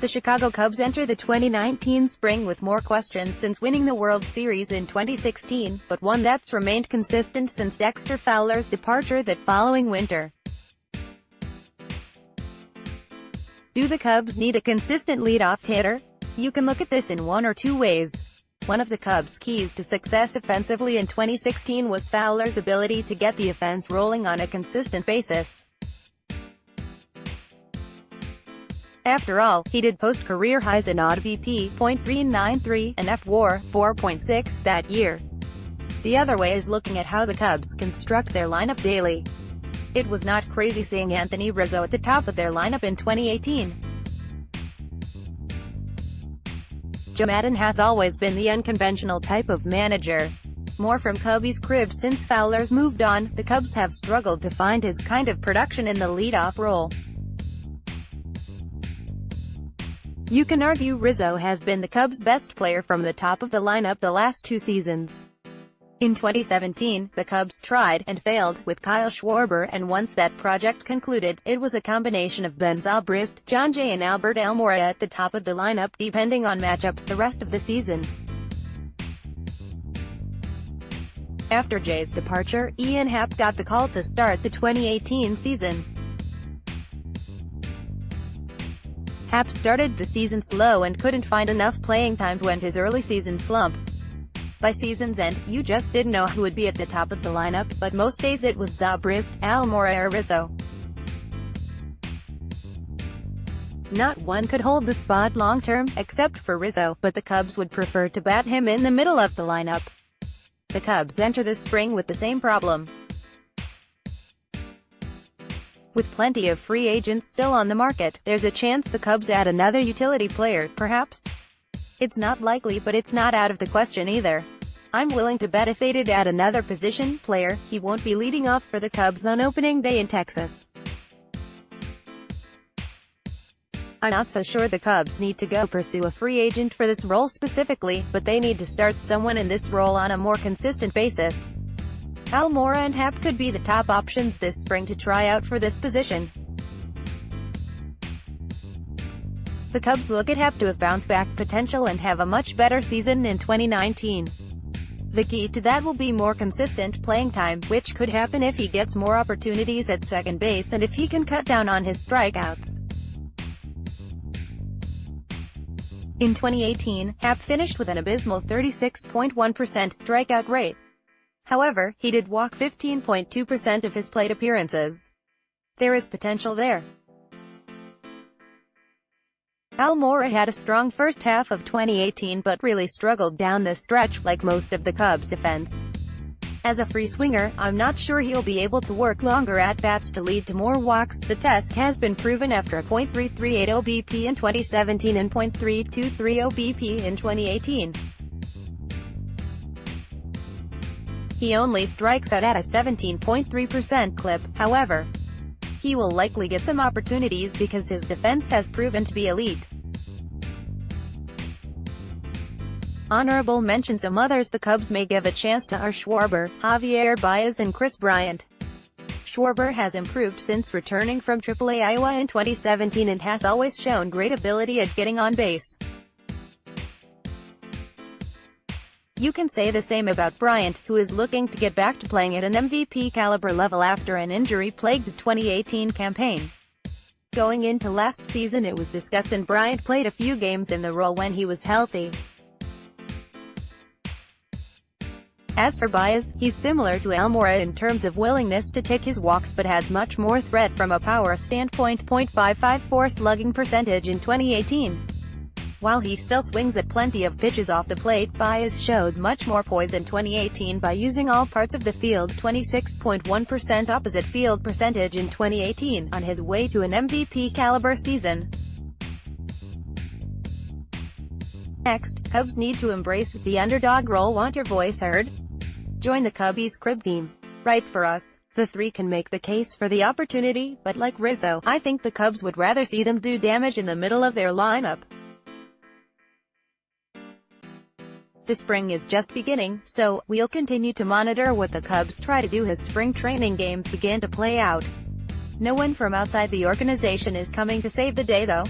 The Chicago Cubs enter the 2019 spring with more questions since winning the World Series in 2016, but one that's remained consistent since Dexter Fowler's departure that following winter. Do the Cubs need a consistent leadoff hitter? You can look at this in one or two ways. One of the Cubs' keys to success offensively in 2016 was Fowler's ability to get the offense rolling on a consistent basis. After all, he did post career highs in OBP .393 and fWAR 4.6 that year. The other way is looking at how the Cubs construct their lineup daily. It was not crazy seeing Anthony Rizzo at the top of their lineup in 2018. Joe Maddon has always been the unconventional type of manager. More from Cubby's crib since Fowler's moved on, the Cubs have struggled to find his kind of production in the leadoff role. You can argue Rizzo has been the Cubs' best player from the top of the lineup the last two seasons. In 2017, the Cubs tried, and failed, with Kyle Schwarber, and once that project concluded, it was a combination of Ben Zobrist, John Jay and Albert Almora at the top of the lineup, depending on matchups the rest of the season. After Jay's departure, Ian Happ got the call to start the 2018 season. Happ started the season slow and couldn't find enough playing time to end his early season slump. By season's end, you just didn't know who would be at the top of the lineup, but most days it was Zobrist, Almora or Rizzo. Not one could hold the spot long-term, except for Rizzo, but the Cubs would prefer to bat him in the middle of the lineup. The Cubs enter this spring with the same problem. With plenty of free agents still on the market, there's a chance the Cubs add another utility player, perhaps. It's not likely, but it's not out of the question either. I'm willing to bet if they did add another position player, he won't be leading off for the Cubs on opening day in Texas. I'm not so sure the Cubs need to go pursue a free agent for this role specifically, but they need to start someone in this role on a more consistent basis. Almora and Happ could be the top options this spring to try out for this position. The Cubs look at Happ to have bounce-back potential and have a much better season in 2019. The key to that will be more consistent playing time, which could happen if he gets more opportunities at second base and if he can cut down on his strikeouts. In 2018, Happ finished with an abysmal 36.1% strikeout rate. However, he did walk 15.2% of his plate appearances. There is potential there. Almora had a strong first half of 2018 but really struggled down the stretch, like most of the Cubs' offense. As a free swinger, I'm not sure he'll be able to work longer at-bats to lead to more walks. The test has been proven after a .338 OBP in 2017 and .323 OBP in 2018. He only strikes out at a 17.3% clip, however. He will likely get some opportunities because his defense has proven to be elite. Honorable mention: some others the Cubs may give a chance to are Schwarber, Javier Baez and Chris Bryant. Schwarber has improved since returning from AAA Iowa in 2017 and has always shown great ability at getting on base. You can say the same about Bryant, who is looking to get back to playing at an MVP caliber level after an injury-plagued 2018 campaign. Going into last season it was discussed and Bryant played a few games in the role when he was healthy. As for Baez, he's similar to Almora in terms of willingness to take his walks but has much more threat from a power standpoint. .554 slugging percentage in 2018. While he still swings at plenty of pitches off the plate, Baez showed much more poise in 2018 by using all parts of the field. 26.1% opposite field percentage in 2018, on his way to an MVP caliber season. Next, Cubs need to embrace the underdog role. Want your voice heard? Join the Cubbies Crib team. Write for us. The three can make the case for the opportunity, but like Rizzo, I think the Cubs would rather see them do damage in the middle of their lineup. The spring is just beginning, so we'll continue to monitor what the Cubs try to do as spring training games begin to play out. No one from outside the organization is coming to save the day though.